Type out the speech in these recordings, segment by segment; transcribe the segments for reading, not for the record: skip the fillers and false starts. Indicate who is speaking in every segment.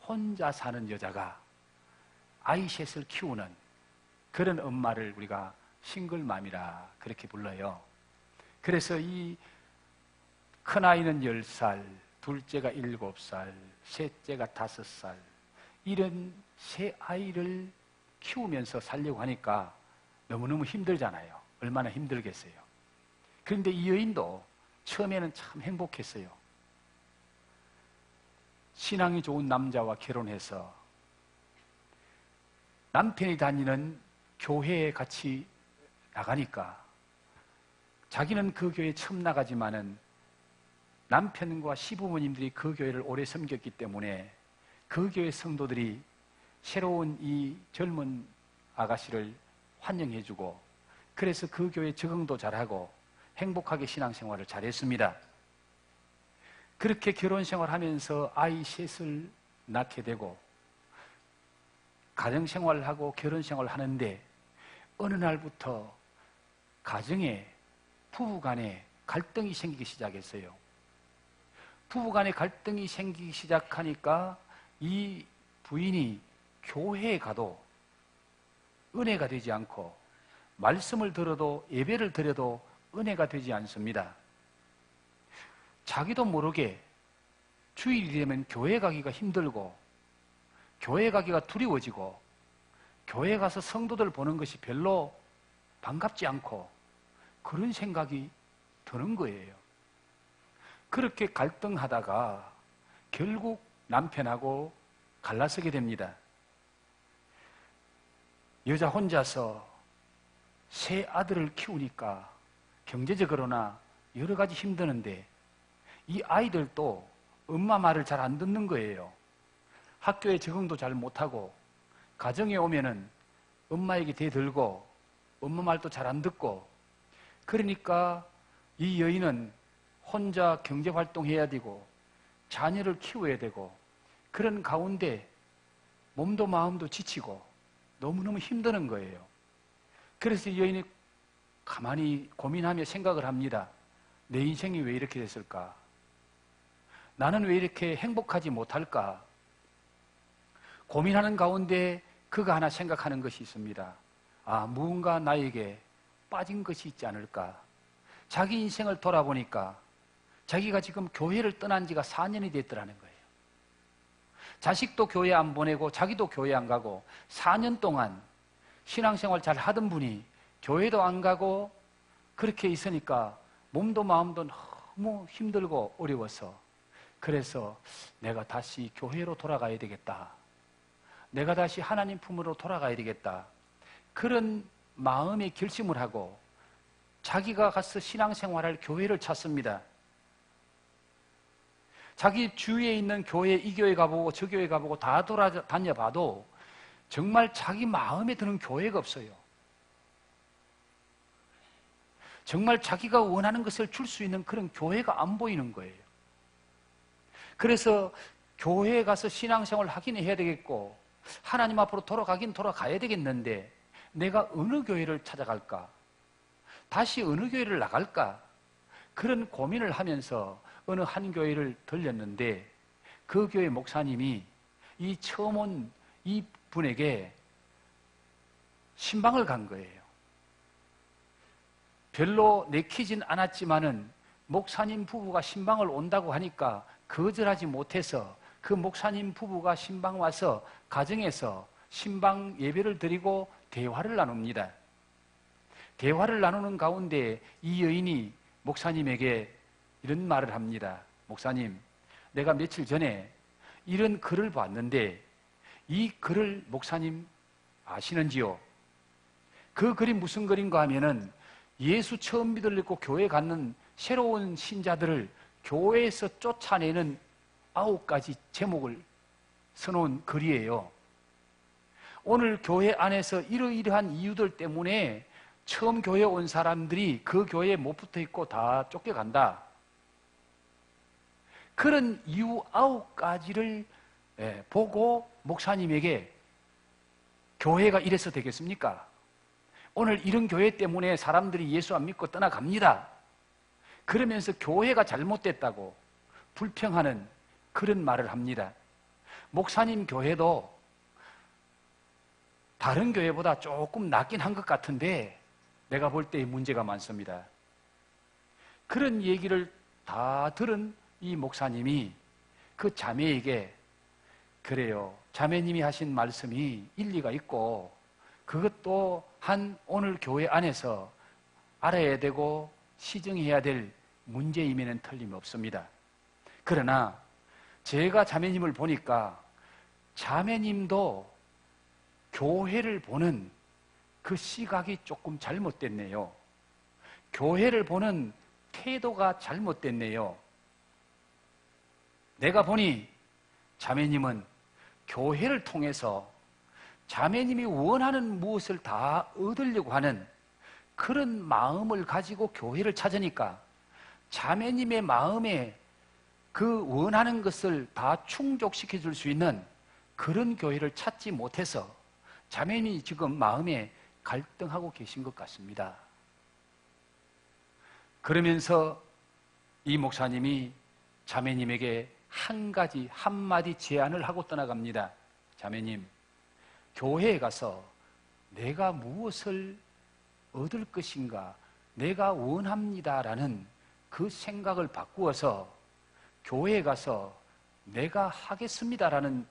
Speaker 1: 혼자 사는 여자가 아이 셋을 키우는 그런 엄마를 우리가 싱글맘이라 그렇게 불러요. 그래서 이 큰아이는 10살, 둘째가 7살, 셋째가 5살, 이런 세 아이를 키우면서 살려고 하니까 너무너무 힘들잖아요. 얼마나 힘들겠어요. 그런데 이 여인도 처음에는 참 행복했어요. 신앙이 좋은 남자와 결혼해서 남편이 다니는 교회에 같이 나가니까 자기는 그 교회에 처음 나가지만은 남편과 시부모님들이 그 교회를 오래 섬겼기 때문에 그 교회 성도들이 새로운 이 젊은 아가씨를 환영해주고, 그래서 그 교회 적응도 잘하고 행복하게 신앙생활을 잘했습니다. 그렇게 결혼생활하면서 아이 셋을 낳게 되고 가정생활을 하고 결혼생활을 하는데 어느 날부터 가정에 부부간에 갈등이 생기기 시작했어요. 부부간에 갈등이 생기기 시작하니까 이 부인이 교회에 가도 은혜가 되지 않고 말씀을 들어도 예배를 드려도 은혜가 되지 않습니다. 자기도 모르게 주일이 되면 교회 가기가 힘들고 교회 가기가 두려워지고 교회 가서 성도들 보는 것이 별로 반갑지 않고 그런 생각이 드는 거예요. 그렇게 갈등하다가 결국 남편하고 갈라서게 됩니다. 여자 혼자서 세 아들을 키우니까 경제적으로나 여러 가지 힘드는데 이 아이들도 엄마 말을 잘 안 듣는 거예요. 학교에 적응도 잘 못하고 가정에 오면은 엄마에게 대들고 엄마 말도 잘 안 듣고, 그러니까 이 여인은 혼자 경제활동해야 되고 자녀를 키워야 되고 그런 가운데 몸도 마음도 지치고 너무너무 힘드는 거예요. 그래서 이 여인이 가만히 고민하며 생각을 합니다. 내 인생이 왜 이렇게 됐을까? 나는 왜 이렇게 행복하지 못할까? 고민하는 가운데 그가 하나 생각하는 것이 있습니다. 아, 무언가 나에게 빠진 것이 있지 않을까? 자기 인생을 돌아보니까 자기가 지금 교회를 떠난 지가 4년이 됐더라는 거예요. 자식도 교회 안 보내고 자기도 교회 안 가고 4년 동안 신앙생활 잘 하던 분이 교회도 안 가고 그렇게 있으니까 몸도 마음도 너무 힘들고 어려워서, 그래서 내가 다시 교회로 돌아가야 되겠다. 내가 다시 하나님 품으로 돌아가야 되겠다. 그런 마음의 결심을 하고 자기가 가서 신앙생활할 교회를 찾습니다. 자기 주위에 있는 교회, 이 교회 가보고 저 교회 가보고 다 돌아다녀봐도 정말 자기 마음에 드는 교회가 없어요. 정말 자기가 원하는 것을 줄 수 있는 그런 교회가 안 보이는 거예요. 그래서 교회에 가서 신앙생활을 하긴 해야 되겠고 하나님 앞으로 돌아가긴 돌아가야 되겠는데 내가 어느 교회를 찾아갈까? 다시 어느 교회를 나갈까? 그런 고민을 하면서 어느 한 교회를 들렸는데 그 교회 목사님이 이 처음 온 이 분에게 신방을 간 거예요. 별로 내키진 않았지만은 목사님 부부가 신방을 온다고 하니까 거절하지 못해서 그 목사님 부부가 신방 와서 가정에서 신방 예배를 드리고 대화를 나눕니다. 대화를 나누는 가운데 이 여인이 목사님에게 이런 말을 합니다. 목사님, 내가 며칠 전에 이런 글을 봤는데 이 글을 목사님 아시는지요? 그 글이 무슨 글인가 하면은 예수 처음 믿으려고 교회 갔는 새로운 신자들을 교회에서 쫓아내는 9가지 제목을 써놓은 글이에요. 오늘 교회 안에서 이러이러한 이유들 때문에 처음 교회 온 사람들이 그 교회에 못 붙어 있고 다 쫓겨간다. 그런 이유 9가지를 보고 목사님에게 교회가 이래서 되겠습니까? 오늘 이런 교회 때문에 사람들이 예수 안 믿고 떠나갑니다. 그러면서 교회가 잘못됐다고 불평하는 그런 말을 합니다. 목사님 교회도 다른 교회보다 조금 낫긴 한 것 같은데 내가 볼 때 문제가 많습니다. 그런 얘기를 다 들은 이 목사님이 그 자매에게 그래요. 자매님이 하신 말씀이 일리가 있고 그것도 한 오늘 교회 안에서 알아야 되고 시정해야 될 문제임에는 틀림없습니다. 그러나 제가 자매님을 보니까 자매님도 교회를 보는 그 시각이 조금 잘못됐네요. 교회를 보는 태도가 잘못됐네요. 내가 보니 자매님은 교회를 통해서 자매님이 원하는 무엇을 다 얻으려고 하는 그런 마음을 가지고 교회를 찾으니까 자매님의 마음에 그 원하는 것을 다 충족시켜 줄 수 있는 그런 교회를 찾지 못해서 자매님이 지금 마음에 갈등하고 계신 것 같습니다. 그러면서 이 목사님이 자매님에게 한 가지 한마디 제안을 하고 떠나갑니다. 자매님, 교회에 가서 내가 무엇을 얻을 것인가, 내가 원합니다라는 그 생각을 바꾸어서 교회에 가서 내가 하겠습니다라는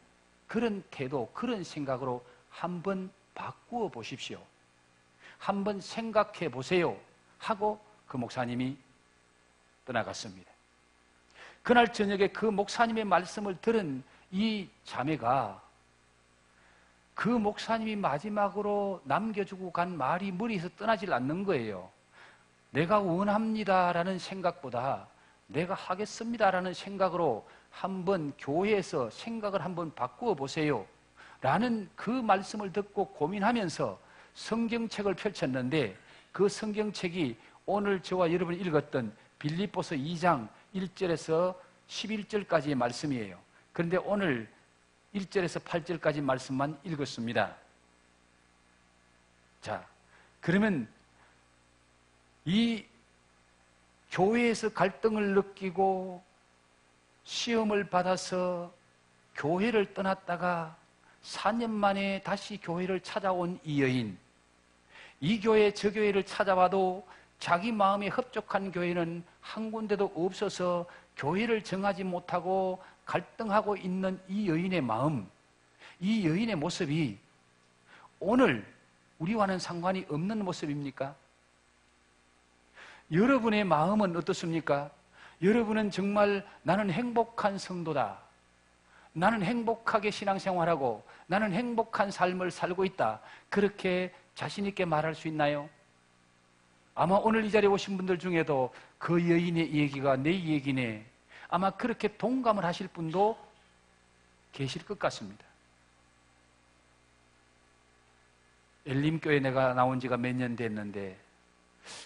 Speaker 1: 그런 태도, 그런 생각으로 한번 바꾸어 보십시오. 한번 생각해 보세요 하고 그 목사님이 떠나갔습니다. 그날 저녁에 그 목사님의 말씀을 들은 이 자매가 그 목사님이 마지막으로 남겨주고 간 말이 머리에서 떠나질 않는 거예요. 내가 원합니다라는 생각보다 내가 하겠습니다라는 생각으로 한번 교회에서 생각을 한번 바꾸어 보세요 라는 그 말씀을 듣고 고민하면서 성경책을 펼쳤는데 그 성경책이 오늘 저와 여러분이 읽었던 빌립보서 2장 1절에서 11절까지의 말씀이에요. 그런데 오늘 1절에서 8절까지 말씀만 읽었습니다. 자, 그러면 이 교회에서 갈등을 느끼고 시험을 받아서 교회를 떠났다가 4년 만에 다시 교회를 찾아온 이 여인, 이 교회 저 교회를 찾아와도 자기 마음에 흡족한 교회는 한 군데도 없어서 교회를 정하지 못하고 갈등하고 있는 이 여인의 마음, 이 여인의 모습이 오늘 우리와는 상관이 없는 모습입니까? 여러분의 마음은 어떻습니까? 여러분은 정말 나는 행복한 성도다, 나는 행복하게 신앙생활하고 나는 행복한 삶을 살고 있다, 그렇게 자신 있게 말할 수 있나요? 아마 오늘 이 자리에 오신 분들 중에도 그 여인의 얘기가 내 얘기네, 아마 그렇게 동감을 하실 분도 계실 것 같습니다. 엘림교회 내가 나온 지가 몇 년 됐는데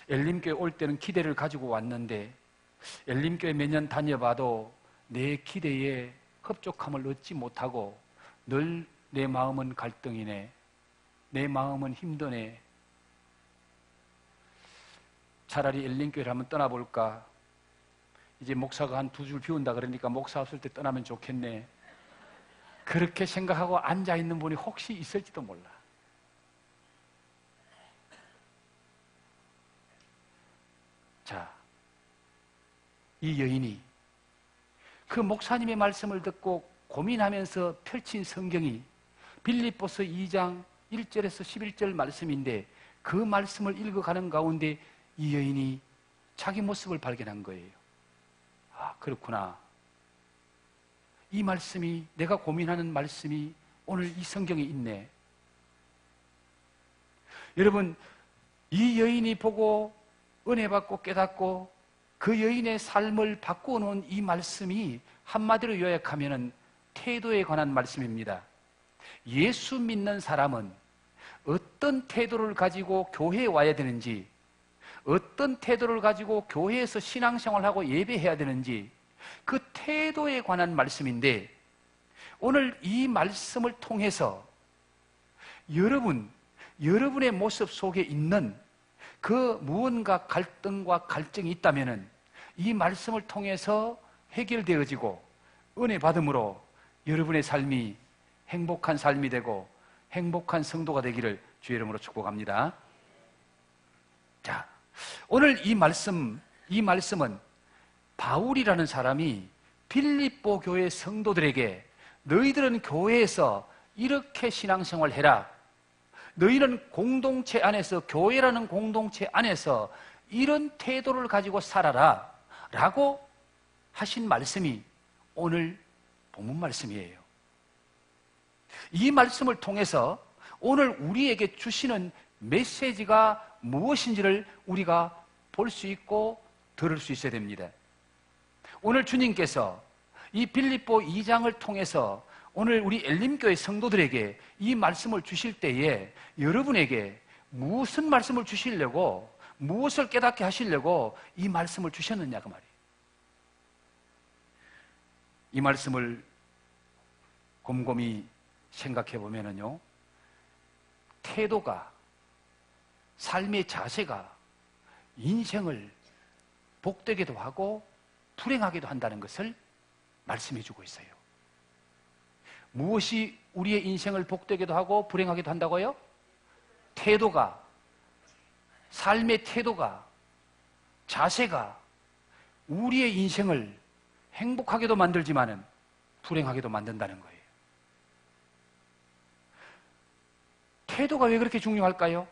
Speaker 1: 엘림교회 올 때는 기대를 가지고 왔는데 엘림교회 몇 년 다녀봐도 내 기대에 흡족함을 얻지 못하고 늘 내 마음은 갈등이네, 내 마음은 힘드네. 차라리 엘림교회를 한번 떠나볼까? 이제 목사가 한 2줄 비운다 그러니까 목사 없을 때 떠나면 좋겠네. 그렇게 생각하고 앉아있는 분이 혹시 있을지도 몰라. 자, 이 여인이 그 목사님의 말씀을 듣고 고민하면서 펼친 성경이 빌립보서 2장 1절에서 11절 말씀인데 그 말씀을 읽어가는 가운데 이 여인이 자기 모습을 발견한 거예요. 아, 그렇구나. 이 말씀이, 내가 고민하는 말씀이 오늘 이 성경에 있네. 여러분, 이 여인이 보고 은혜 받고 깨닫고 그 여인의 삶을 바꾸어 놓은 이 말씀이 한마디로 요약하면 태도에 관한 말씀입니다. 예수 믿는 사람은 어떤 태도를 가지고 교회에 와야 되는지, 어떤 태도를 가지고 교회에서 신앙생활하고 예배해야 되는지 그 태도에 관한 말씀인데 오늘 이 말씀을 통해서 여러분의 모습 속에 있는 그 무언가 갈등과 갈증이 있다면 이 말씀을 통해서 해결되어지고 은혜 받음으로 여러분의 삶이 행복한 삶이 되고 행복한 성도가 되기를 주의 이름으로 축복합니다. 자, 오늘 이 말씀은 바울이라는 사람이 빌립보 교회 성도들에게 너희들은 교회에서 이렇게 신앙생활 해라. 너희는 공동체 안에서, 교회라는 공동체 안에서 이런 태도를 가지고 살아라 라고 하신 말씀이 오늘 본문 말씀이에요. 이 말씀을 통해서 오늘 우리에게 주시는 메시지가 무엇인지를 우리가 볼 수 있고 들을 수 있어야 됩니다. 오늘 주님께서 이 빌립보 2장을 통해서 오늘 우리 엘림교회 성도들에게 이 말씀을 주실 때에 여러분에게 무슨 말씀을 주시려고, 무엇을 깨닫게 하시려고 이 말씀을 주셨느냐 그 말이에요. 이 말씀을 곰곰이 생각해 보면은요, 태도가, 삶의 자세가 인생을 복되게도 하고 불행하게도 한다는 것을 말씀해 주고 있어요. 무엇이 우리의 인생을 복되게도 하고 불행하게도 한다고요? 태도가, 삶의 태도가, 자세가 우리의 인생을 행복하게도 만들지만은 불행하게도 만든다는 거예요. 태도가 왜 그렇게 중요할까요?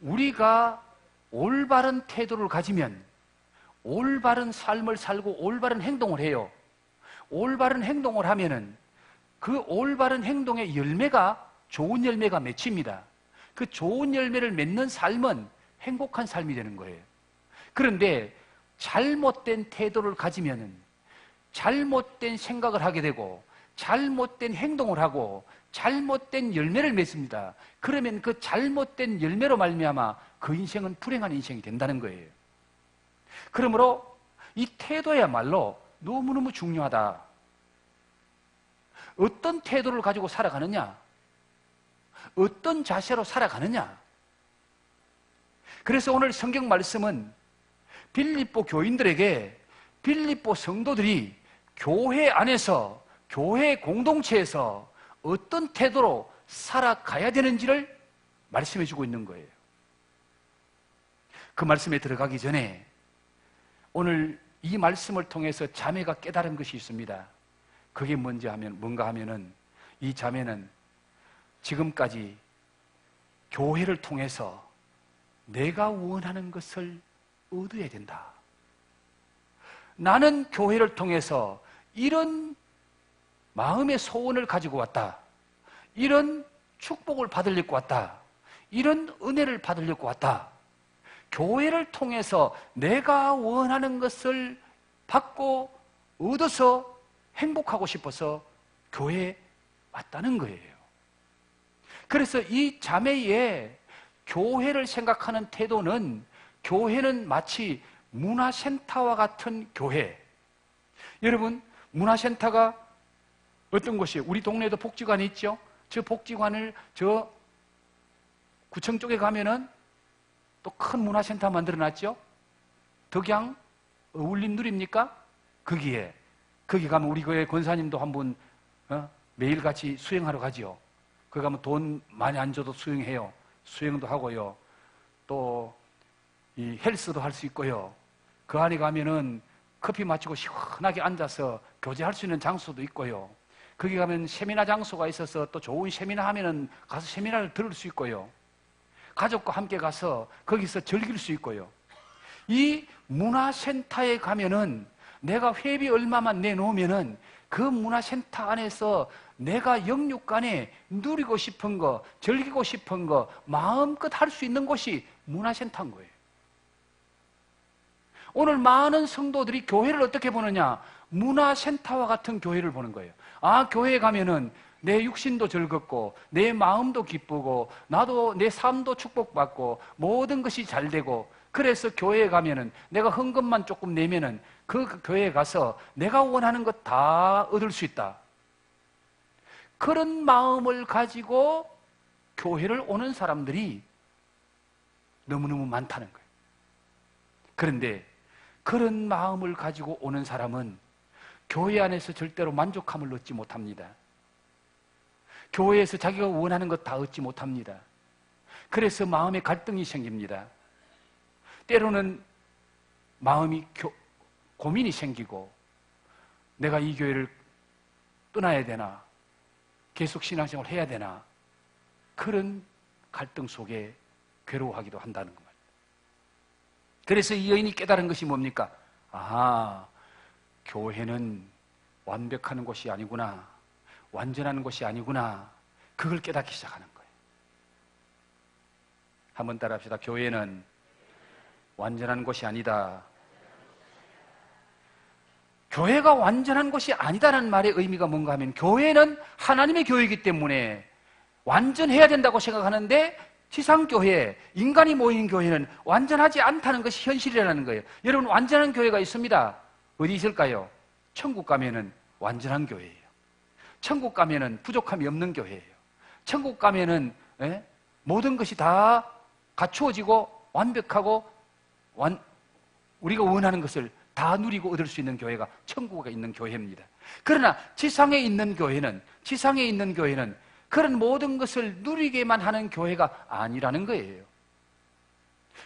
Speaker 1: 우리가 올바른 태도를 가지면 올바른 삶을 살고 올바른 행동을 해요. 올바른 행동을 하면은 그 올바른 행동의 열매가, 좋은 열매가 맺힙니다. 그 좋은 열매를 맺는 삶은 행복한 삶이 되는 거예요. 그런데 잘못된 태도를 가지면은 잘못된 생각을 하게 되고 잘못된 행동을 하고 잘못된 열매를 맺습니다. 그러면 그 잘못된 열매로 말미암아 그 인생은 불행한 인생이 된다는 거예요. 그러므로 이 태도야말로 너무너무 중요하다. 어떤 태도를 가지고 살아가느냐, 어떤 자세로 살아가느냐. 그래서 오늘 성경 말씀은 빌립보 교인들에게, 빌립보 성도들이 교회 안에서, 교회 공동체에서 어떤 태도로 살아가야 되는지를 말씀해 주고 있는 거예요. 그 말씀에 들어가기 전에 오늘 이 말씀을 통해서 자매가 깨달은 것이 있습니다. 그게 뭔가 하면은 이 자매는 지금까지 교회를 통해서 내가 원하는 것을 얻어야 된다. 나는 교회를 통해서 이런 마음의 소원을 가지고 왔다. 이런 축복을 받으려고 왔다. 이런 은혜를 받으려고 왔다. 교회를 통해서 내가 원하는 것을 받고 얻어서 행복하고 싶어서 교회에 왔다는 거예요. 그래서 이 자매의 교회를 생각하는 태도는, 교회는 마치 문화센터와 같은 교회. 여러분, 문화센터가 어떤 곳이에요? 우리 동네에도 복지관이 있죠? 저 복지관을 저 구청 쪽에 가면은 또 큰 문화센터 만들어놨죠? 덕양 어울림누리입니까? 거기 가면 우리 교회 권사님도 한 분 매일같이 수행하러 가지요. 거기 가면 돈 많이 안 줘도 수행해요. 수행도 하고요. 또 이 헬스도 할 수 있고요. 그 안에 가면은 커피 마시고 시원하게 앉아서 교제할 수 있는 장소도 있고요. 거기 가면 세미나 장소가 있어서 또 좋은 세미나 하면은 가서 세미나를 들을 수 있고요. 가족과 함께 가서 거기서 즐길 수 있고요. 이 문화센터에 가면은 내가 회비 얼마만 내놓으면은 그 문화센터 안에서 내가 영육간에 누리고 싶은 거, 즐기고 싶은 거 마음껏 할 수 있는 곳이 문화센터인 거예요. 오늘 많은 성도들이 교회를 어떻게 보느냐? 문화센터와 같은 교회를 보는 거예요. 아, 교회에 가면은 내 육신도 즐겁고 내 마음도 기쁘고 나도 내 삶도 축복받고 모든 것이 잘 되고, 그래서 교회에 가면은 내가 헌금만 조금 내면은 그 교회에 가서 내가 원하는 것 다 얻을 수 있다. 그런 마음을 가지고 교회를 오는 사람들이 너무너무 많다는 거예요. 그런데 그런 마음을 가지고 오는 사람은 교회 안에서 절대로 만족함을 얻지 못합니다. 교회에서 자기가 원하는 것 다 얻지 못합니다. 그래서 마음에 갈등이 생깁니다. 때로는 마음이 고민이 생기고 내가 이 교회를 떠나야 되나, 계속 신앙생활을 해야 되나, 그런 갈등 속에 괴로워하기도 한다는 겁니다. 그래서 이 여인이 깨달은 것이 뭡니까? 아하, 교회는 완벽한 곳이 아니구나, 완전한 곳이 아니구나, 그걸 깨닫기 시작하는 거예요. 한번 따라합시다. 교회는 완전한 곳이 아니다. 교회가 완전한 것이 아니다라는 말의 의미가 뭔가 하면, 교회는 하나님의 교회이기 때문에 완전해야 된다고 생각하는데 지상교회, 인간이 모인 교회는 완전하지 않다는 것이 현실이라는 거예요. 여러분, 완전한 교회가 있습니다. 어디 있을까요? 천국 가면은 완전한 교회예요. 천국 가면은 부족함이 없는 교회예요. 천국 가면은 모든 것이 다 갖추어지고 완벽하고 우리가 원하는 것을 다 누리고 얻을 수 있는 교회가 천국에 있는 교회입니다. 그러나 지상에 있는 교회는 그런 모든 것을 누리게만 하는 교회가 아니라는 거예요.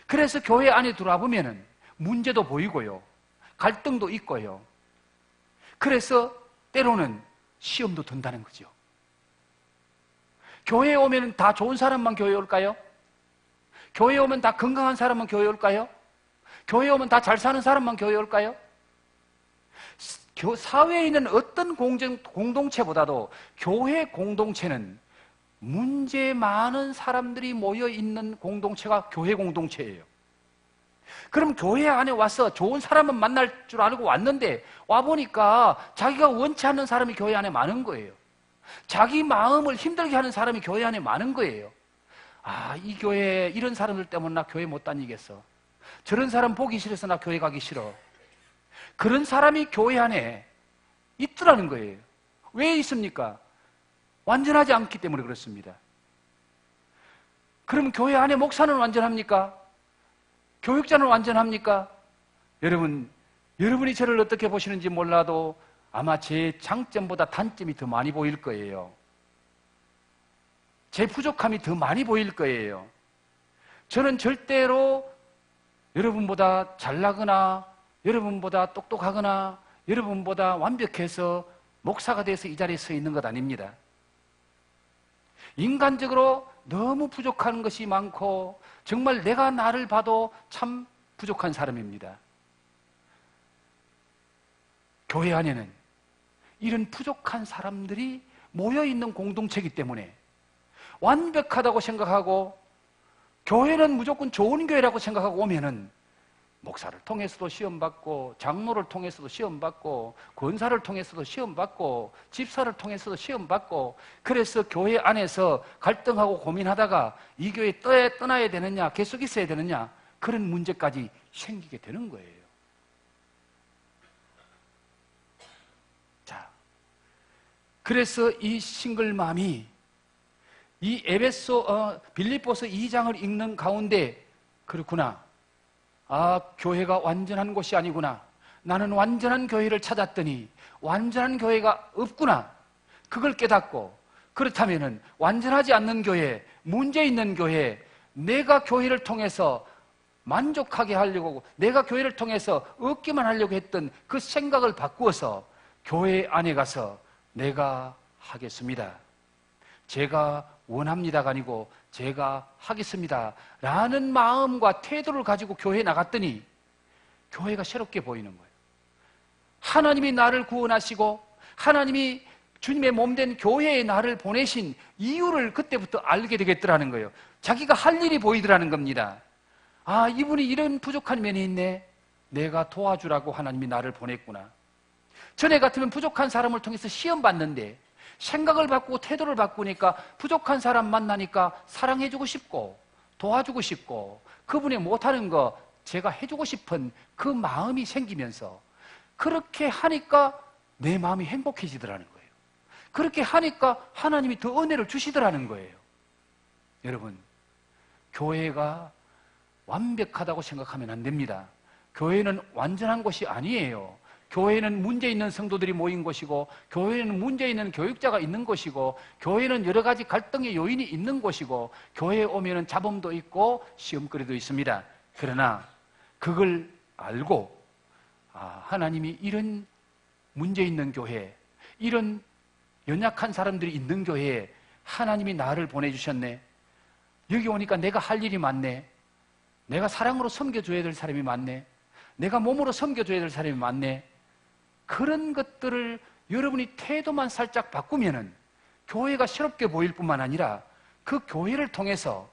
Speaker 1: 그래서 교회 안에 들어와 보면은 문제도 보이고요, 갈등도 있고요. 그래서 때로는 시험도 든다는 거죠. 교회에 오면 다 좋은 사람만 교회에 올까요? 교회에 오면 다 건강한 사람만 교회에 올까요? 교회에 오면 다 잘 사는 사람만 교회에 올까요? 사회에 있는 어떤 공동체보다도 교회 공동체는 문제 많은 사람들이 모여 있는 공동체가 교회 공동체예요. 그럼 교회 안에 와서 좋은 사람은 만날 줄 알고 왔는데 와보니까 자기가 원치 않는 사람이 교회 안에 많은 거예요. 자기 마음을 힘들게 하는 사람이 교회 안에 많은 거예요. 아, 이 교회 이런 사람들 때문에 나 교회 못 다니겠어. 저런 사람 보기 싫어서 나 교회 가기 싫어. 그런 사람이 교회 안에 있더라는 거예요. 왜 있습니까? 완전하지 않기 때문에 그렇습니다. 그럼 교회 안에 목사는 완전합니까? 교육자는 완전합니까? 여러분이 저를 어떻게 보시는지 몰라도 아마 제 장점보다 단점이 더 많이 보일 거예요. 제 부족함이 더 많이 보일 거예요. 저는 절대로 여러분보다 잘나거나 여러분보다 똑똑하거나 여러분보다 완벽해서 목사가 돼서 이 자리에 서 있는 것 아닙니다. 인간적으로 너무 부족한 것이 많고 정말 내가 나를 봐도 참 부족한 사람입니다. 교회 안에는 이런 부족한 사람들이 모여있는 공동체이기 때문에 완벽하다고 생각하고 교회는 무조건 좋은 교회라고 생각하고 오면은 목사를 통해서도 시험받고 장로를 통해서도 시험받고 권사를 통해서도 시험받고 집사를 통해서도 시험받고 그래서 교회 안에서 갈등하고 고민하다가 이 교회 떠나야 되느냐 계속 있어야 되느냐 그런 문제까지 생기게 되는 거예요. 자, 그래서 이 싱글맘이 이 빌립보서 2장을 읽는 가운데 그렇구나. 아, 교회가 완전한 곳이 아니구나. 나는 완전한 교회를 찾았더니 완전한 교회가 없구나. 그걸 깨닫고 그렇다면은 완전하지 않는 교회, 문제 있는 교회, 내가 교회를 통해서 만족하게 하려고 내가 교회를 통해서 얻기만 하려고 했던 그 생각을 바꾸어서 교회 안에 가서 내가 하겠습니다. 제가 원합니다가 아니고 제가 하겠습니다 라는 마음과 태도를 가지고 교회에 나갔더니 교회가 새롭게 보이는 거예요. 하나님이 나를 구원하시고 하나님이 주님의 몸된 교회에 나를 보내신 이유를 그때부터 알게 되겠더라는 거예요. 자기가 할 일이 보이더라는 겁니다. 아, 이분이 이런 부족한 면이 있네. 내가 도와주라고 하나님이 나를 보냈구나. 전에 같으면 부족한 사람을 통해서 시험 받는데 생각을 바꾸고 태도를 바꾸니까 부족한 사람 만나니까 사랑해주고 싶고 도와주고 싶고 그분이 못하는 거 제가 해주고 싶은 그 마음이 생기면서 그렇게 하니까 내 마음이 행복해지더라는 거예요. 그렇게 하니까 하나님이 더 은혜를 주시더라는 거예요. 여러분, 교회가 완벽하다고 생각하면 안 됩니다. 교회는 완전한 곳이 아니에요. 교회는 문제 있는 성도들이 모인 곳이고, 교회는 문제 있는 교육자가 있는 곳이고, 교회는 여러 가지 갈등의 요인이 있는 곳이고, 교회에 오면은 잡음도 있고 시험거리도 있습니다. 그러나 그걸 알고 하나님이 이런 문제 있는 교회, 이런 연약한 사람들이 있는 교회에 하나님이 나를 보내주셨네. 여기 오니까 내가 할 일이 많네. 내가 사랑으로 섬겨줘야 될 사람이 많네. 내가 몸으로 섬겨줘야 될 사람이 많네. 그런 것들을 여러분이 태도만 살짝 바꾸면은 교회가 새롭게 보일 뿐만 아니라 그 교회를 통해서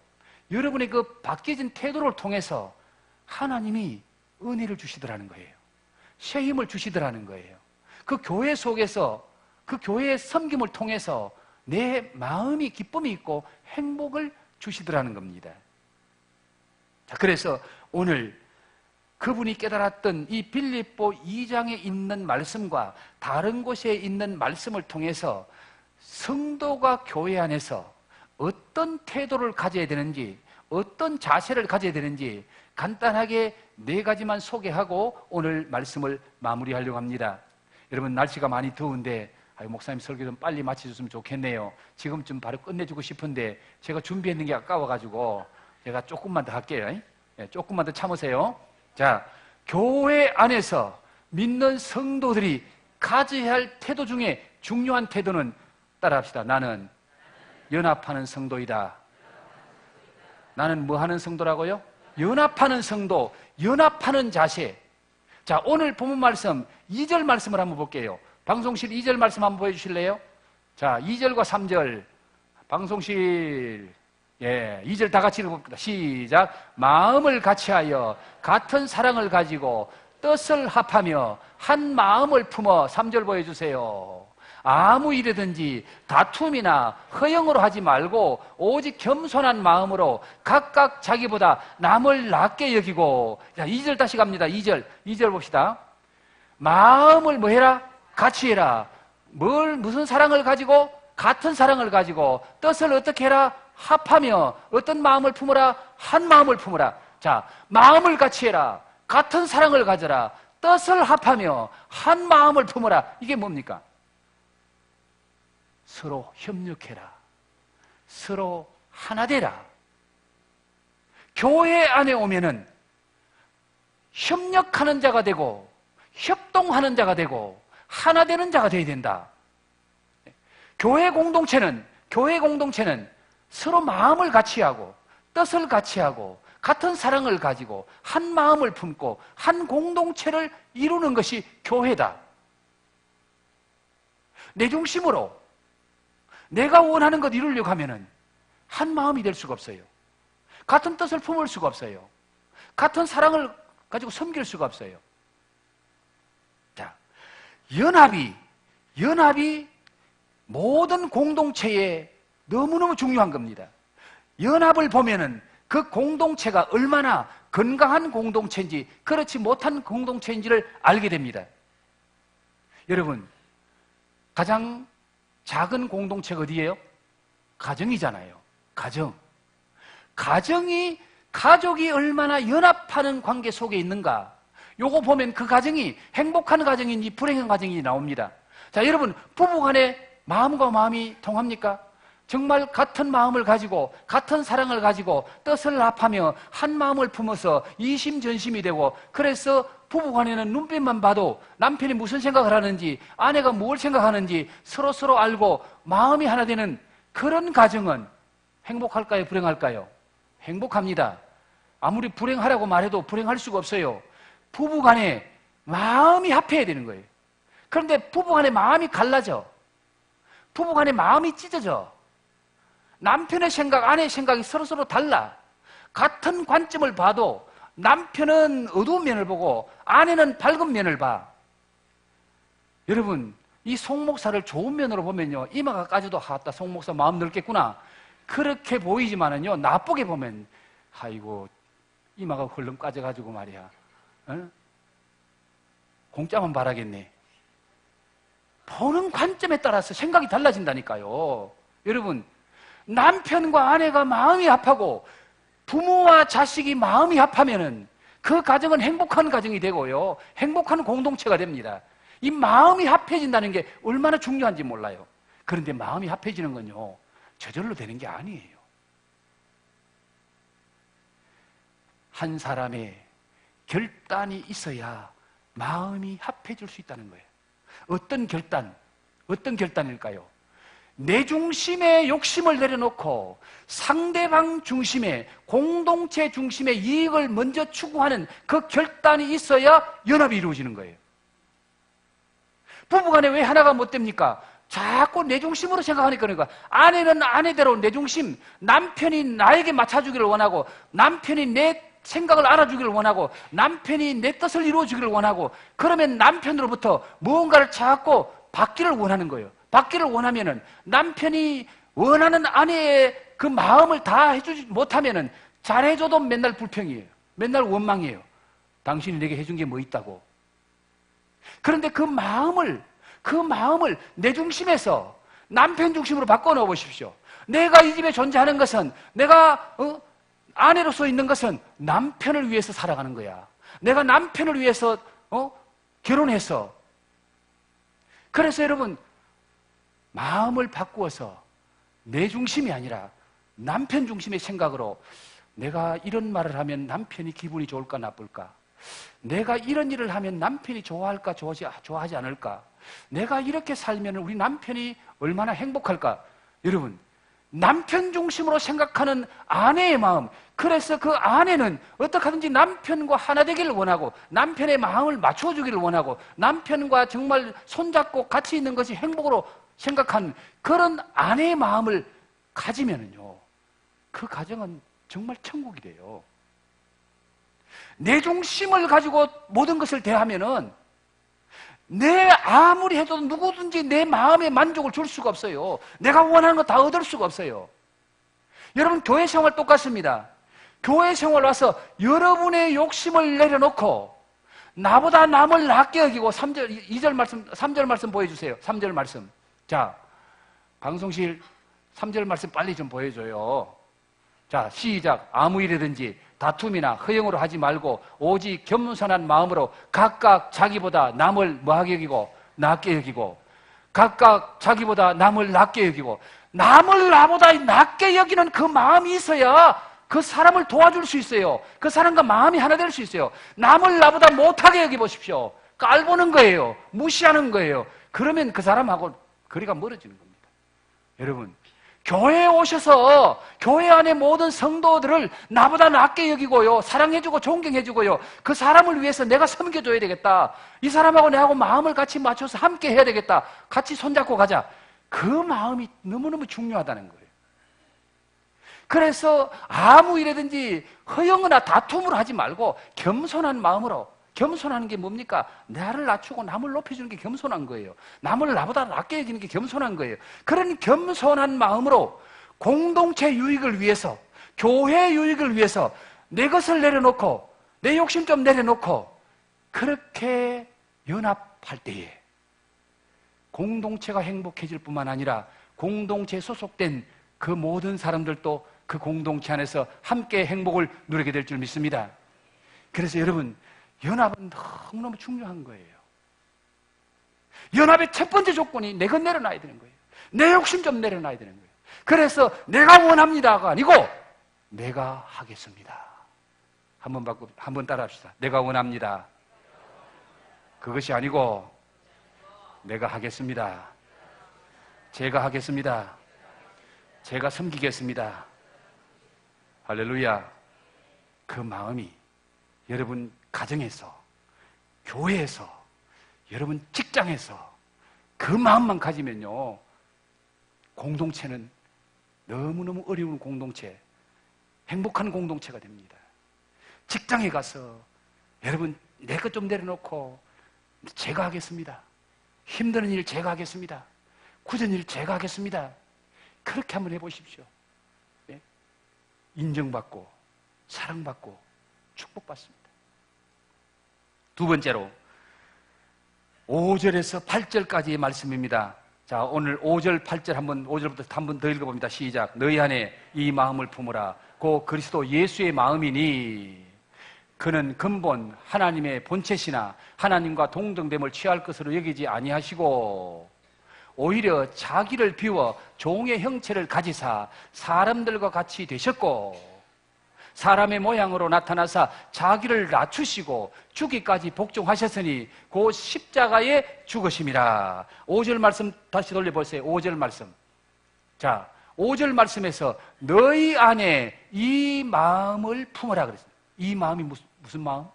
Speaker 1: 여러분의 그 바뀌어진 태도를 통해서 하나님이 은혜를 주시더라는 거예요. 새 힘을 주시더라는 거예요. 그 교회 속에서, 그 교회의 섬김을 통해서 내 마음이 기쁨이 있고 행복을 주시더라는 겁니다. 자, 그래서 오늘 그분이 깨달았던 이 빌립보 2장에 있는 말씀과 다른 곳에 있는 말씀을 통해서 성도가 교회 안에서 어떤 태도를 가져야 되는지, 어떤 자세를 가져야 되는지 간단하게 4가지만 소개하고 오늘 말씀을 마무리하려고 합니다. 여러분, 날씨가 많이 더운데 목사님 설교 좀 빨리 마쳐줬으면 좋겠네요. 지금쯤 바로 끝내주고 싶은데 제가 준비했는 게 아까워가지고 제가 조금만 더 할게요. 조금만 더 참으세요. 자, 교회 안에서 믿는 성도들이 가져야 할 태도 중에 중요한 태도는 따라합시다. 나는 연합하는 성도이다. 나는 뭐 하는 성도라고요? 연합하는 성도, 연합하는 자세. 자, 오늘 본문 말씀 2절 말씀을 한번 볼게요. 방송실 2절 말씀 한번 보여주실래요? 자, 2절과 3절 방송실 2절 다 같이 읽어봅니다. 시작. 마음을 같이하여 같은 사랑을 가지고 뜻을 합하며 한 마음을 품어. 3절 보여주세요. 아무 일이든지 다툼이나 허영으로 하지 말고 오직 겸손한 마음으로 각각 자기보다 남을 낮게 여기고. 자, 2절 다시 갑니다. 2절 봅시다. 마음을 뭐 해라? 같이 해라. 무슨 사랑을 가지고? 같은 사랑을 가지고 뜻을 어떻게 해라? 합하며 어떤 마음을 품으라? 한 마음을 품으라. 자, 마음을 같이 해라. 같은 사랑을 가져라. 뜻을 합하며 한 마음을 품으라. 이게 뭡니까? 서로 협력해라. 서로 하나 되라. 교회 안에 오면은 협력하는 자가 되고 협동하는 자가 되고 하나 되는 자가 되어야 된다. 교회 공동체는 서로 마음을 같이 하고 뜻을 같이 하고 같은 사랑을 가지고 한 마음을 품고 한 공동체를 이루는 것이 교회다. 내 중심으로 내가 원하는 것 이루려고 하면은 한 마음이 될 수가 없어요. 같은 뜻을 품을 수가 없어요. 같은 사랑을 가지고 섬길 수가 없어요. 자, 연합이 모든 공동체에 너무너무 중요한 겁니다. 연합을 보면은 그 공동체가 얼마나 건강한 공동체인지 그렇지 못한 공동체인지를 알게 됩니다. 여러분, 가장 작은 공동체가 어디예요? 가정이잖아요. 가족이 얼마나 연합하는 관계 속에 있는가, 요거 보면 그 가정이 행복한 가정인지 불행한 가정인지 나옵니다. 자, 여러분, 부부간에 마음과 마음이 통합니까? 정말 같은 마음을 가지고 같은 사랑을 가지고 뜻을 합하며 한 마음을 품어서 이심전심이 되고, 그래서 부부간에는 눈빛만 봐도 남편이 무슨 생각을 하는지 아내가 뭘 생각하는지 서로 알고 마음이 하나 되는 그런 가정은 행복할까요? 불행할까요? 행복합니다. 아무리 불행하라고 말해도 불행할 수가 없어요. 부부간에 마음이 합해야 되는 거예요. 그런데 부부간에 마음이 갈라져. 부부간에 마음이 찢어져. 남편의 생각, 아내의 생각이 서로 달라. 같은 관점을 봐도 남편은 어두운 면을 보고 아내는 밝은 면을 봐. 여러분, 이 송 목사를 좋은 면으로 보면요, 이마가 까지도 하다 송 목사 마음 넓겠구나 그렇게 보이지만은요, 나쁘게 보면 아이고 이마가 헐렁 까져가지고 말이야, 공짜만 바라겠네. 보는 관점에 따라서 생각이 달라진다니까요. 여러분, 남편과 아내가 마음이 합하고 부모와 자식이 마음이 합하면은 그 가정은 행복한 가정이 되고요, 행복한 공동체가 됩니다. 이 마음이 합해진다는 게 얼마나 중요한지 몰라요. 그런데 마음이 합해지는 건요, 저절로 되는 게 아니에요. 한 사람의 결단이 있어야 마음이 합해질 수 있다는 거예요. 어떤 결단일까요? 내 중심의 욕심을 내려놓고 상대방 중심의, 공동체 중심의 이익을 먼저 추구하는 그 결단이 있어야 연합이 이루어지는 거예요. 부부간에 왜 하나가 못 됩니까? 자꾸 내 중심으로 생각하니까. 그러니까 아내는 아내대로 내 중심, 남편이 나에게 맞춰주기를 원하고, 남편이 내 생각을 알아주기를 원하고, 남편이 내 뜻을 이루어주기를 원하고, 그러면 남편으로부터 무언가를 자꾸 받기를 원하는 거예요. 받기를 원하면은 남편이 원하는 아내의 그 마음을 다 해주지 못하면은 잘해줘도 맨날 불평이에요. 맨날 원망이에요. 당신이 내게 해준 게 뭐 있다고. 그런데 그 마음을 내 중심에서 남편 중심으로 바꿔 보십시오. 내가 이 집에 존재하는 것은, 내가 아내로서 있는 것은 남편을 위해서 살아가는 거야. 내가 남편을 위해서 결혼해서. 그래서 여러분, 마음을 바꾸어서 내 중심이 아니라 남편 중심의 생각으로, 내가 이런 말을 하면 남편이 기분이 좋을까 나쁠까? 내가 이런 일을 하면 남편이 좋아할까 좋아하지 않을까? 내가 이렇게 살면 우리 남편이 얼마나 행복할까? 여러분, 남편 중심으로 생각하는 아내의 마음, 그래서 그 아내는 어떻게 하든지 남편과 하나 되기를 원하고, 남편의 마음을 맞춰주기를 원하고, 남편과 정말 손잡고 같이 있는 것이 행복으로 생각한 그런 아내의 마음을 가지면은요, 그 가정은 정말 천국이 돼요. 내 중심을 가지고 모든 것을 대하면은 내 아무리 해도 누구든지 내 마음에 만족을 줄 수가 없어요. 내가 원하는 거 다 얻을 수가 없어요. 여러분, 교회 생활 똑같습니다. 교회 생활 와서 여러분의 욕심을 내려놓고 나보다 남을 낫게 여기고, 3절 말씀 보여주세요. 3절 말씀. 자, 방송실 3절 말씀 빨리 좀 보여줘요. 자, 시작. 아무 일이든지 다툼이나 허영으로 하지 말고 오직 겸손한 마음으로 각각 자기보다 남을 뭐하게 여기고 낫게 여기고, 각각 자기보다 남을 낫게 여기고, 남을 나보다 낫게 여기는 그 마음이 있어야 그 사람을 도와줄 수 있어요. 그 사람과 마음이 하나 될 수 있어요. 남을 나보다 못하게 여기보십시오. 깔보는 거예요. 무시하는 거예요. 그러면 그 사람하고 거리가 멀어지는 겁니다. 여러분, 교회에 오셔서 교회 안에 모든 성도들을 나보다 낫게 여기고요, 사랑해주고 존경해주고요, 그 사람을 위해서 내가 섬겨줘야 되겠다, 이 사람하고 내하고 마음을 같이 맞춰서 함께 해야 되겠다, 같이 손잡고 가자, 그 마음이 너무너무 중요하다는 거예요. 그래서 아무 일이든지 허영이나 다툼으로 하지 말고 겸손한 마음으로. 겸손하는 게 뭡니까? 나를 낮추고 남을 높여주는 게 겸손한 거예요. 남을 나보다 낮게 여기는 게 겸손한 거예요. 그런 겸손한 마음으로 공동체 유익을 위해서, 교회 유익을 위해서 내 것을 내려놓고, 내 욕심 좀 내려놓고, 그렇게 연합할 때에 공동체가 행복해질 뿐만 아니라 공동체에 소속된 그 모든 사람들도 그 공동체 안에서 함께 행복을 누리게 될 줄 믿습니다. 그래서 여러분, 연합은 너무너무 중요한 거예요. 연합의 첫 번째 조건이 내 것 내려놔야 되는 거예요. 내 욕심 좀 내려놔야 되는 거예요. 그래서 내가 원합니다가 아니고 내가 하겠습니다. 한번 따라 합시다. 내가 원합니다. 그것이 아니고 내가 하겠습니다. 제가 하겠습니다. 제가 섬기겠습니다. 할렐루야. 그 마음이 여러분 가정에서, 교회에서, 여러분 직장에서 그 마음만 가지면요, 공동체는 너무너무 어려운 공동체, 행복한 공동체가 됩니다. 직장에 가서 여러분 내 것 좀 내려놓고 제가 하겠습니다. 힘드는 일 제가 하겠습니다. 굳은 일 제가 하겠습니다. 그렇게 한번 해보십시오. 네? 인정받고 사랑받고 축복받습니다. 두 번째로 5절에서 8절까지의 말씀입니다. 자, 오늘 5절, 8절 5절부터 한 번 더 읽어봅니다. 시작. 너희 안에 이 마음을 품으라. 곧 그리스도 예수의 마음이니 그는 근본 하나님의 본체시나 하나님과 동등됨을 취할 것으로 여기지 아니하시고 오히려 자기를 비워 종의 형체를 가지사 사람들과 같이 되셨고 사람의 모양으로 나타나사 자기를 낮추시고 죽기까지 복종하셨으니 곧 십자가에 죽으심이라. 5절 말씀 다시 돌려보세요. 5절 말씀. 자, 5절 말씀에서 너희 안에 이 마음을 품으라 그랬어요. 이 마음이 무슨 마음?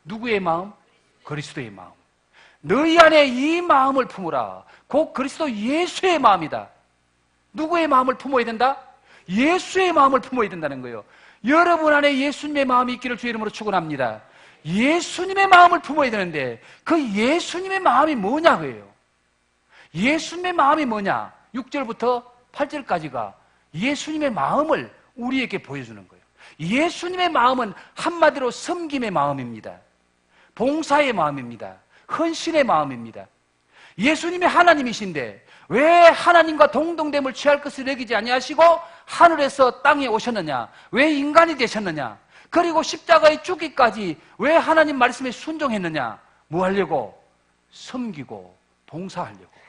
Speaker 1: 누구의 마음? 그리스도의 마음. 너희 안에 이 마음을 품으라. 곧 그리스도 예수의 마음이다. 누구의 마음을 품어야 된다? 예수의 마음을 품어야 된다는 거예요. 여러분 안에 예수님의 마음이 있기를 주의 이름으로 축원합니다. 예수님의 마음을 품어야 되는데 그 예수님의 마음이 뭐냐고요. 예수님의 마음이 뭐냐? 6절부터 8절까지가 예수님의 마음을 우리에게 보여주는 거예요. 예수님의 마음은 한마디로 섬김의 마음입니다. 봉사의 마음입니다. 헌신의 마음입니다. 예수님이 하나님이신데 왜 하나님과 동등됨을 취할 것을 여기지 아니하시고 하늘에서 땅에 오셨느냐? 왜 인간이 되셨느냐? 그리고 십자가에 죽기까지 왜 하나님 말씀에 순종했느냐? 뭐 하려고? 섬기고 봉사하려고.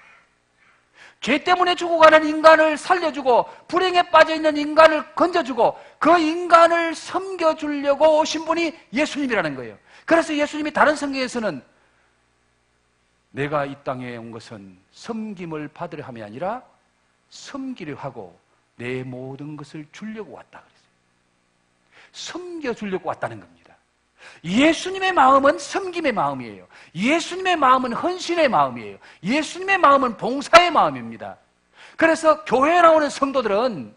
Speaker 1: 죄 때문에 죽어가는 인간을 살려주고 불행에 빠져있는 인간을 건져주고 그 인간을 섬겨주려고 오신 분이 예수님이라는 거예요. 그래서 예수님이 다른 성경에서는 내가 이 땅에 온 것은 섬김을 받으려 함이 아니라 섬기려 하고 내 모든 것을 주려고 왔다 그랬어요. 섬겨주려고 왔다는 겁니다. 예수님의 마음은 섬김의 마음이에요. 예수님의 마음은 헌신의 마음이에요. 예수님의 마음은 봉사의 마음입니다. 그래서 교회에 나오는 성도들은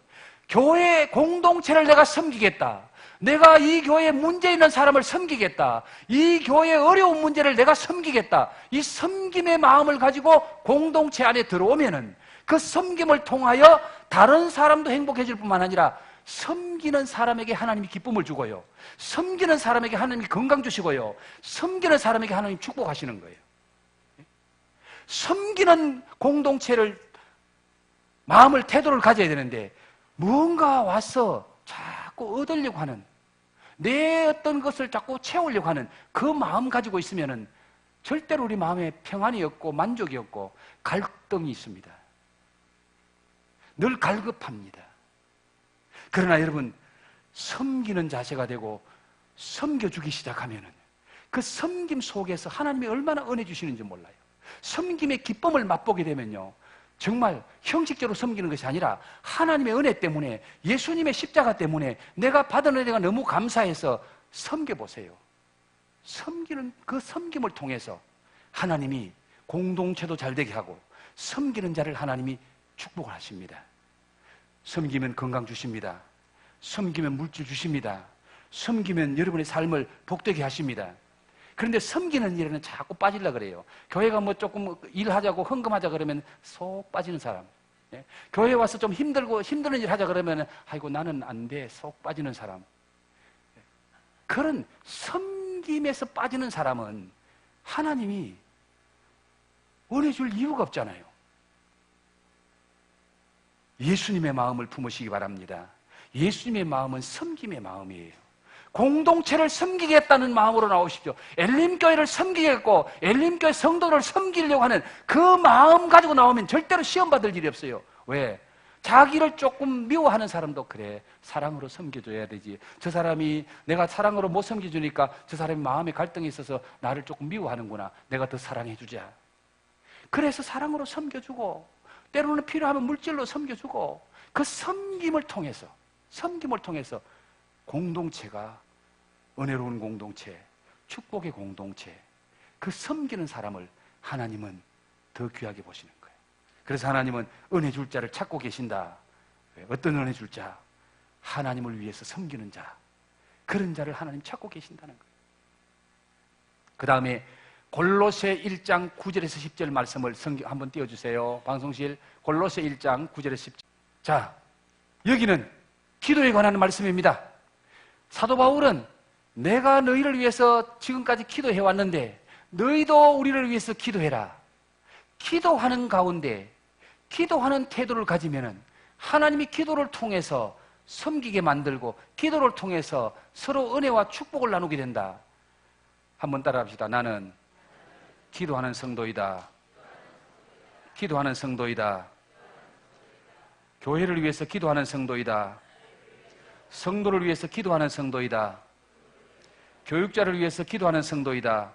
Speaker 1: 교회 공동체를 내가 섬기겠다. 내가 이 교회에 문제 있는 사람을 섬기겠다. 이 교회의 어려운 문제를 내가 섬기겠다. 이 섬김의 마음을 가지고 공동체 안에 들어오면은 그 섬김을 통하여 다른 사람도 행복해질 뿐만 아니라 섬기는 사람에게 하나님이 기쁨을 주고요. 섬기는 사람에게 하나님이 건강 주시고요. 섬기는 사람에게 하나님이 축복하시는 거예요. 섬기는 공동체를 마음을 태도를 가져야 되는데 무언가 와서 자꾸 얻으려고 하는 내 어떤 것을 자꾸 채우려고 하는 그 마음 가지고 있으면은 절대로 우리 마음에 평안이 없고 만족이 없고 갈등이 있습니다. 늘 갈급합니다. 그러나 여러분 섬기는 자세가 되고 섬겨주기 시작하면은 그 섬김 속에서 하나님이 얼마나 은혜 주시는지 몰라요. 섬김의 기쁨을 맛보게 되면요 정말 형식적으로 섬기는 것이 아니라 하나님의 은혜 때문에 예수님의 십자가 때문에 내가 받은 은혜가 너무 감사해서 섬겨보세요. 섬기는 그 섬김을 통해서 하나님이 공동체도 잘 되게 하고 섬기는 자를 하나님이 축복을 하십니다. 섬기면 건강 주십니다. 섬기면 물질 주십니다. 섬기면 여러분의 삶을 복되게 하십니다. 그런데 섬기는 일에는 자꾸 빠지려고 그래요. 교회가 뭐 조금 일하자고 헌금하자 그러면 속 빠지는 사람. 예? 교회 와서 좀 힘드는 일 하자 그러면 아이고 나는 안 돼. 속 빠지는 사람. 그런 섬김에서 빠지는 사람은 하나님이 은혜 줄 이유가 없잖아요. 예수님의 마음을 품으시기 바랍니다. 예수님의 마음은 섬김의 마음이에요. 공동체를 섬기겠다는 마음으로 나오십시오. 엘림교회를 섬기겠고 엘림교회 성도를 섬기려고 하는 그 마음 가지고 나오면 절대로 시험받을 일이 없어요. 왜? 자기를 조금 미워하는 사람도 그래 사랑으로 섬겨줘야 되지. 저 사람이 내가 사랑으로 못 섬겨주니까 저 사람이 마음에 갈등이 있어서 나를 조금 미워하는구나. 내가 더 사랑해주자. 그래서 사랑으로 섬겨주고 때로는 필요하면 물질로 섬겨주고 그 섬김을 통해서 공동체가 은혜로운 공동체, 축복의 공동체, 그 섬기는 사람을 하나님은 더 귀하게 보시는 거예요. 그래서 하나님은 은혜 줄 자를 찾고 계신다. 어떤 은혜 줄 자? 하나님을 위해서 섬기는 자. 그런 자를 하나님 찾고 계신다는 거예요. 그 다음에 골로새 1장 9절에서 10절 말씀을 한번 띄워주세요. 방송실 골로새 1장 9절에서 10절. 자, 여기는 기도에 관한 말씀입니다. 사도 바울은 내가 너희를 위해서 지금까지 기도해 왔는데 너희도 우리를 위해서 기도해라. 기도하는 가운데 기도하는 태도를 가지면은 하나님이 기도를 통해서 섬기게 만들고 기도를 통해서 서로 은혜와 축복을 나누게 된다. 한번 따라합시다. 나는 기도하는 성도이다. 기도하는 성도이다. 교회를 위해서 기도하는 성도이다. 성도를 위해서 기도하는 성도이다. 교육자를 위해서 기도하는 성도이다.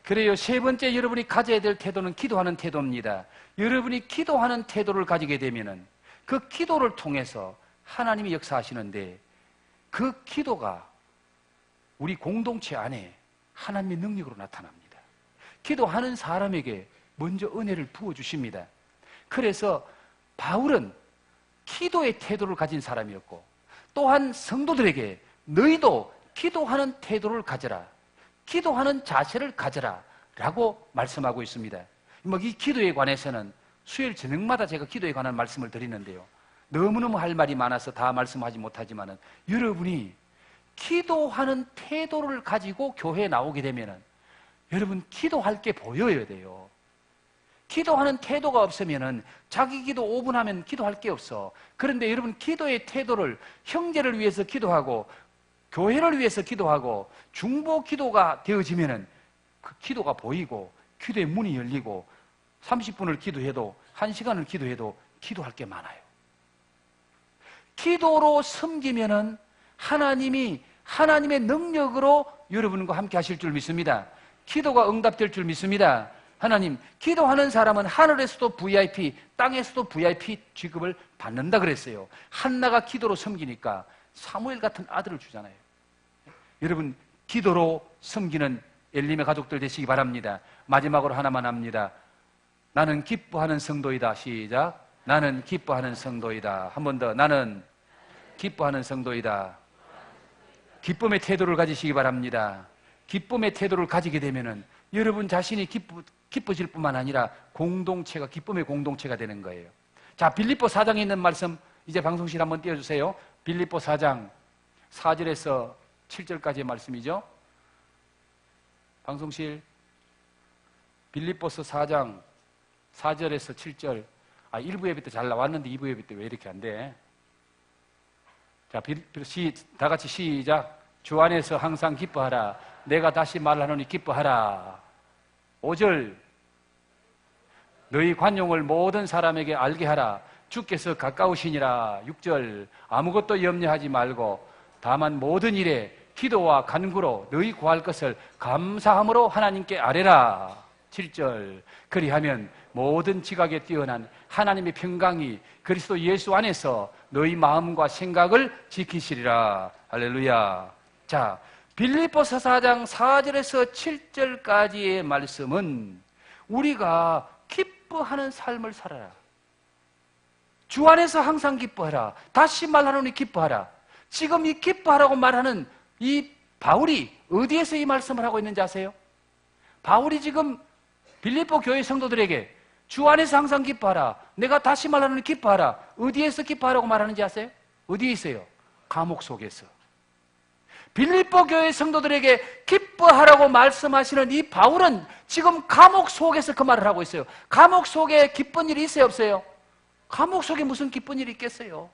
Speaker 1: 그래요. 세 번째 여러분이 가져야 될 태도는 기도하는 태도입니다. 여러분이 기도하는 태도를 가지게 되면은 그 기도를 통해서 하나님이 역사하시는데 그 기도가 우리 공동체 안에 하나님의 능력으로 나타납니다. 기도하는 사람에게 먼저 은혜를 부어주십니다. 그래서 바울은 기도의 태도를 가진 사람이었고 또한 성도들에게 너희도 기도하는 태도를 가져라. 기도하는 자세를 가져라. 라고 말씀하고 있습니다. 이 기도에 관해서는 수요일 저녁마다 제가 기도에 관한 말씀을 드리는데요. 너무너무 할 말이 많아서 다 말씀하지 못하지만 여러분이 기도하는 태도를 가지고 교회에 나오게 되면 여러분 기도할 게 보여야 돼요. 기도하는 태도가 없으면 자기 기도 5분 하면 기도할 게 없어. 그런데 여러분 기도의 태도를 형제를 위해서 기도하고 교회를 위해서 기도하고 중보 기도가 되어지면 그 기도가 보이고 기도의 문이 열리고 30분을 기도해도 1시간을 기도해도 기도할 게 많아요. 기도로 섬기면은 하나님이 하나님의 능력으로 여러분과 함께 하실 줄 믿습니다. 기도가 응답될 줄 믿습니다. 하나님, 기도하는 사람은 하늘에서도 VIP, 땅에서도 VIP 취급을 받는다 그랬어요. 한나가 기도로 섬기니까 사무엘 같은 아들을 주잖아요. 여러분, 기도로 섬기는 엘림의 가족들 되시기 바랍니다. 마지막으로 하나만 합니다. 나는 기뻐하는 성도이다. 시작. 나는 기뻐하는 성도이다. 한 번 더. 나는 기뻐하는 성도이다. 기쁨의 태도를 가지시기 바랍니다. 기쁨의 태도를 가지게 되면은 여러분 자신이 기뻐질 뿐만 아니라 공동체가 기쁨의 공동체가 되는 거예요. 자, 빌립보 4장에 있는 말씀 이제 방송실 한번 띄워주세요. 빌립보 4장 4절에서 7절까지의 말씀이죠. 방송실 빌립보서 4장 4절에서 7절. 1부 예배 때 잘 나왔는데 2부 예배 때 왜 이렇게 안 돼? 자, 다 같이 시작. 주 안에서 항상 기뻐하라. 내가 다시 말하노니 기뻐하라. 5절. 너희 관용을 모든 사람에게 알게 하라. 주께서 가까우시니라. 6절. 아무것도 염려하지 말고 다만 모든 일에 기도와 간구로 너희 구할 것을 감사함으로 하나님께 아뢰라. 7절. 그리하면 모든 지각에 뛰어난 하나님의 평강이 그리스도 예수 안에서 너희 마음과 생각을 지키시리라. 할렐루야. 자, 빌립보서 4장 4절에서 7절까지의 말씀은 우리가 기뻐하는 삶을 살아라. 주 안에서 항상 기뻐하라. 다시 말하노니 기뻐하라. 지금 이 기뻐하라고 말하는 이 바울이 어디에서 이 말씀을 하고 있는지 아세요? 바울이 지금 빌립보 교회 성도들에게 주 안에서 항상 기뻐하라. 내가 다시 말하노니 기뻐하라. 어디에서 기뻐하라고 말하는지 아세요? 어디에 있어요? 감옥 속에서. 빌립보 교회 성도들에게 기뻐하라고 말씀하시는 이 바울은 지금 감옥 속에서 그 말을 하고 있어요. 감옥 속에 기쁜 일이 있어요, 없어요? 감옥 속에 무슨 기쁜 일이 있겠어요?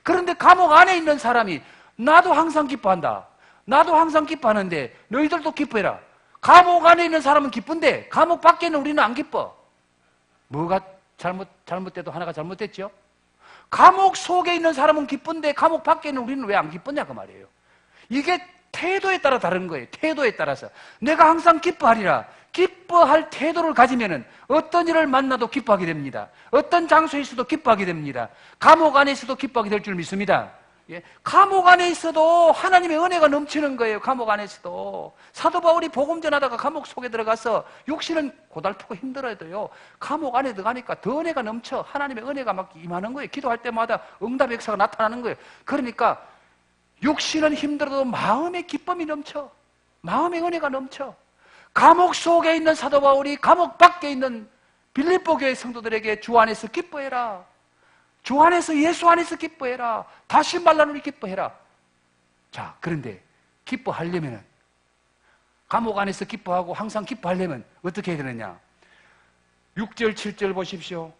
Speaker 1: 그런데 감옥 안에 있는 사람이 나도 항상 기뻐한다. 나도 항상 기뻐하는데 너희들도 기뻐해라. 감옥 안에 있는 사람은 기쁜데 감옥 밖에는 우리는 안 기뻐. 뭐가 잘못돼도 하나가 잘못됐죠? 감옥 속에 있는 사람은 기쁜데 감옥 밖에는 우리는 왜 안 기쁘냐 그 말이에요. 이게 태도에 따라 다른 거예요. 태도에 따라서 내가 항상 기뻐하리라. 기뻐할 태도를 가지면은 어떤 일을 만나도 기뻐하게 됩니다. 어떤 장소에 있어도 기뻐하게 됩니다. 감옥 안에 있어도 기뻐하게 될 줄 믿습니다. 예? 감옥 안에 있어도 하나님의 은혜가 넘치는 거예요. 감옥 안에 있어도. 사도 바울이 복음 전하다가 감옥 속에 들어가서 육신은 고달프고 힘들어도요 감옥 안에 들어가니까 더 은혜가 넘쳐. 하나님의 은혜가 막 임하는 거예요. 기도할 때마다 응답의 역사가 나타나는 거예요. 그러니까 육신은 힘들어도 마음의 기쁨이 넘쳐. 마음의 은혜가 넘쳐. 감옥 속에 있는 사도 바울이 감옥 밖에 있는 빌립보 교회 성도들에게 주 안에서 기뻐해라. 주 안에서 예수 안에서 기뻐해라. 다시 말하노니 기뻐해라. 자, 그런데 기뻐하려면 감옥 안에서 기뻐하고 항상 기뻐하려면 어떻게 해야 되느냐? 6절 7절 보십시오.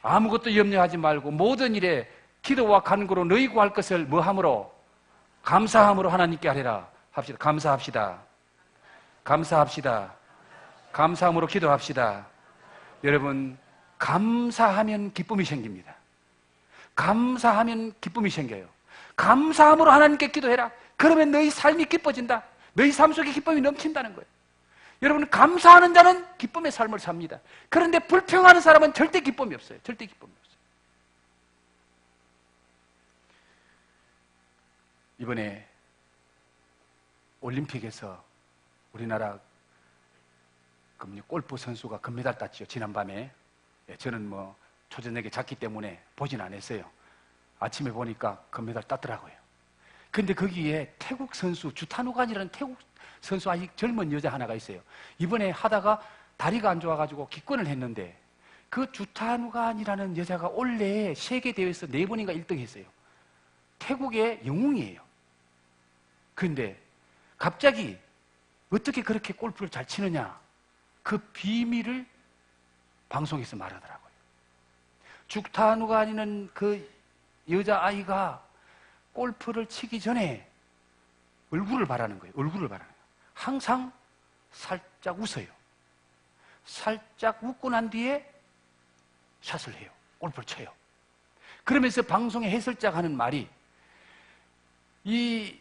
Speaker 1: 아무것도 염려하지 말고 모든 일에 기도와 간구로 너희 구할 것을 뭐함으로? 감사함으로 하나님께 하리라 합시다. 감사합시다. 감사합시다. 감사함으로 기도합시다. 여러분, 감사하면 기쁨이 생깁니다. 감사하면 기쁨이 생겨요. 감사함으로 하나님께 기도해라. 그러면 너희 삶이 기뻐진다. 너희 삶 속에 기쁨이 넘친다는 거예요. 여러분, 감사하는 자는 기쁨의 삶을 삽니다. 그런데 불평하는 사람은 절대 기쁨이 없어요. 절대 기쁨이 없어요. 이번에 올림픽에서 우리나라 골프 선수가 금메달 땄죠. 지난밤에. 저는 뭐 초저녁에 잤기 때문에 보진 않았어요. 아침에 보니까 금메달 땄더라고요. 근데 거기에 태국 선수, 주타누간이라는 태국 선수 아직 젊은 여자 하나가 있어요. 이번에 하다가 다리가 안 좋아가지고 기권을 했는데 그 주타누간이라는 여자가 원래 세계대회에서 4번인가 1등 했어요. 태국의 영웅이에요. 그런데 갑자기 어떻게 그렇게 골프를 잘 치느냐, 그 비밀을 방송에서 말하더라고요. 주타누간이는 그 여자아이가 골프를 치기 전에 얼굴을 바라는 거예요. 얼굴을 바라는 거예요. 항상 살짝 웃어요. 살짝 웃고 난 뒤에 샷을 해요. 골프를 쳐요. 그러면서 방송의 해설자가 하는 말이, 이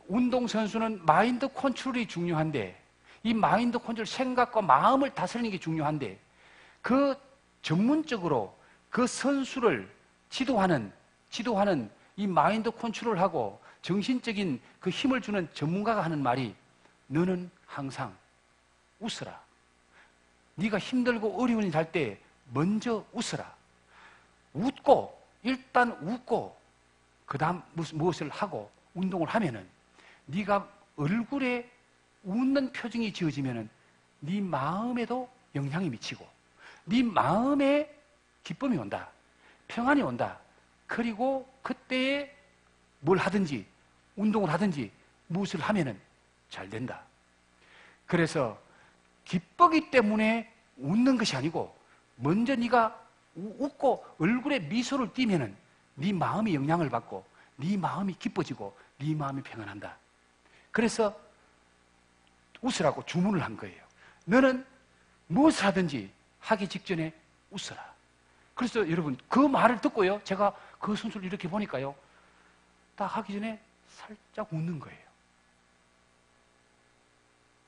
Speaker 1: 운동선수는 마인드 컨트롤이 중요한데, 이 마인드 컨트롤, 생각과 마음을 다스리는 게 중요한데, 그 전문적으로 그 선수를 지도하는 이 마인드 컨트롤하고 정신적인 그 힘을 주는 전문가가 하는 말이, 너는 항상 웃어라. 네가 힘들고 어려운 일 할 때 먼저 웃어라. 웃고, 일단 웃고 그 다음 무엇을 하고 운동을 하면은 네가 얼굴에 웃는 표정이 지어지면은 네 마음에도 영향이 미치고 네 마음에 기쁨이 온다. 평안이 온다. 그리고 그때에 뭘 하든지 운동을 하든지 무엇을 하면은 잘 된다. 그래서 기쁘기 때문에 웃는 것이 아니고 먼저 네가 웃고 얼굴에 미소를 띠면은 네 마음이 영향을 받고 네 마음이 기뻐지고 네 마음이 평안한다. 그래서 웃으라고 주문을 한 거예요. 너는 무엇을 하든지 하기 직전에 웃어라. 그래서 여러분, 그 말을 듣고요, 제가 그 선수를 이렇게 보니까요, 딱 하기 전에 살짝 웃는 거예요.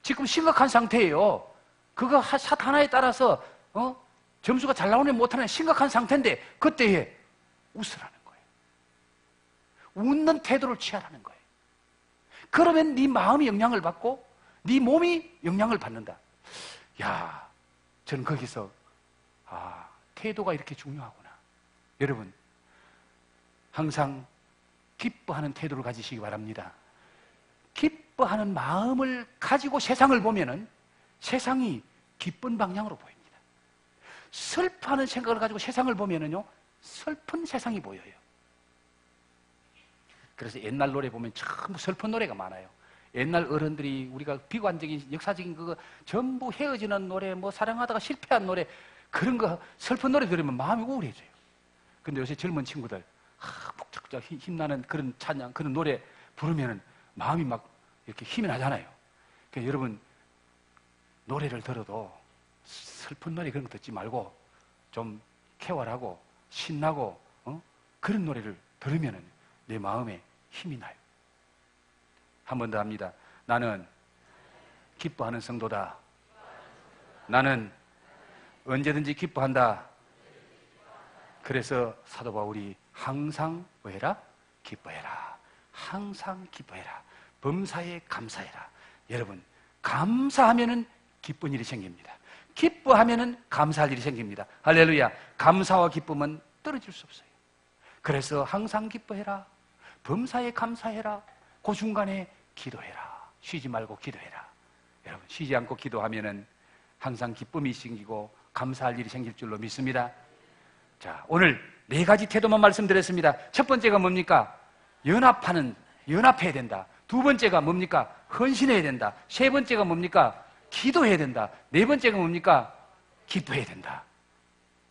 Speaker 1: 지금 심각한 상태예요. 그거 샷 하나에 따라서 점수가 잘 나오는 못하는 심각한 상태인데 그때에 웃으라는 거예요. 웃는 태도를 취하라는 거예요. 그러면 네 마음이 영향을 받고 네 몸이 영향을 받는다. 야, 저는 거기서 태도가 이렇게 중요하구나. 여러분, 항상 기뻐하는 태도를 가지시기 바랍니다. 기뻐하는 마음을 가지고 세상을 보면은 세상이 기쁜 방향으로 보입니다. 슬퍼하는 생각을 가지고 세상을 보면은요, 슬픈 세상이 보여요. 그래서 옛날 노래 보면 전부 슬픈 노래가 많아요. 옛날 어른들이 우리가 비관적인 역사적인 그거 전부 헤어지는 노래, 뭐 사랑하다가 실패한 노래, 그런 거 슬픈 노래 들으면 마음이 우울해져요. 근데 요새 젊은 친구들 북적북적 힘나는 그런 찬양, 그런 노래 부르면은 마음이 막 이렇게 힘이 나잖아요. 그러니까 여러분, 노래를 들어도 슬픈 노래 그런 거 듣지 말고 좀 쾌활하고 신나고 그런 노래를 들으면은 내 마음에 힘이 나요. 한 번 더 합니다. 나는 기뻐하는 성도다. 나는 언제든지 기뻐한다. 그래서 사도 바울이 항상 뭐해라? 기뻐해라. 항상 기뻐해라. 범사에 감사해라. 여러분, 감사하면은 기쁜 일이 생깁니다. 기뻐하면은 감사할 일이 생깁니다. 할렐루야. 감사와 기쁨은 떨어질 수 없어요. 그래서 항상 기뻐해라. 범사에 감사해라. 그 중간에 기도해라. 쉬지 말고 기도해라. 여러분, 쉬지 않고 기도하면은 항상 기쁨이 생기고 감사할 일이 생길 줄로 믿습니다. 자, 오늘 4가지 태도만 말씀드렸습니다. 첫 번째가 뭡니까? 연합해야 된다. 두 번째가 뭡니까? 헌신해야 된다. 세 번째가 뭡니까? 기도해야 된다. 네 번째가 뭡니까? 기뻐해야 된다.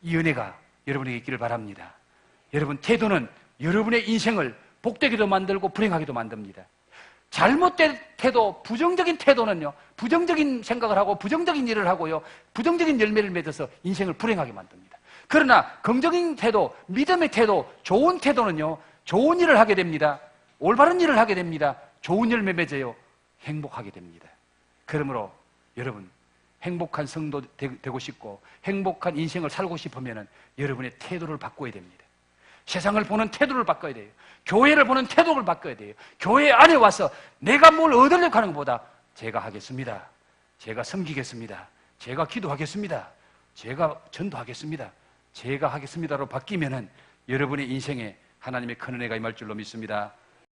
Speaker 1: 이 은혜가 여러분에게 있기를 바랍니다. 여러분, 태도는 여러분의 인생을 복되게도 만들고 불행하게도 만듭니다. 잘못된 태도, 부정적인 태도는요, 부정적인 생각을 하고 부정적인 일을 하고요, 부정적인 열매를 맺어서 인생을 불행하게 만듭니다. 그러나 긍정적인 태도, 믿음의 태도, 좋은 태도는요, 좋은 일을 하게 됩니다. 올바른 일을 하게 됩니다. 좋은 열매 맺어요. 행복하게 됩니다. 그러므로 여러분, 행복한 성도 되고 싶고 행복한 인생을 살고 싶으면 여러분의 태도를 바꿔야 됩니다. 세상을 보는 태도를 바꿔야 돼요. 교회를 보는 태도를 바꿔야 돼요. 교회 안에 와서 내가 뭘 얻으려고 하는 것보다 제가 하겠습니다. 제가 섬기겠습니다. 제가 기도하겠습니다. 제가 전도하겠습니다. 제가 하겠습니다로 바뀌면은 여러분의 인생에 하나님의 큰 은혜가 임할 줄로 믿습니다.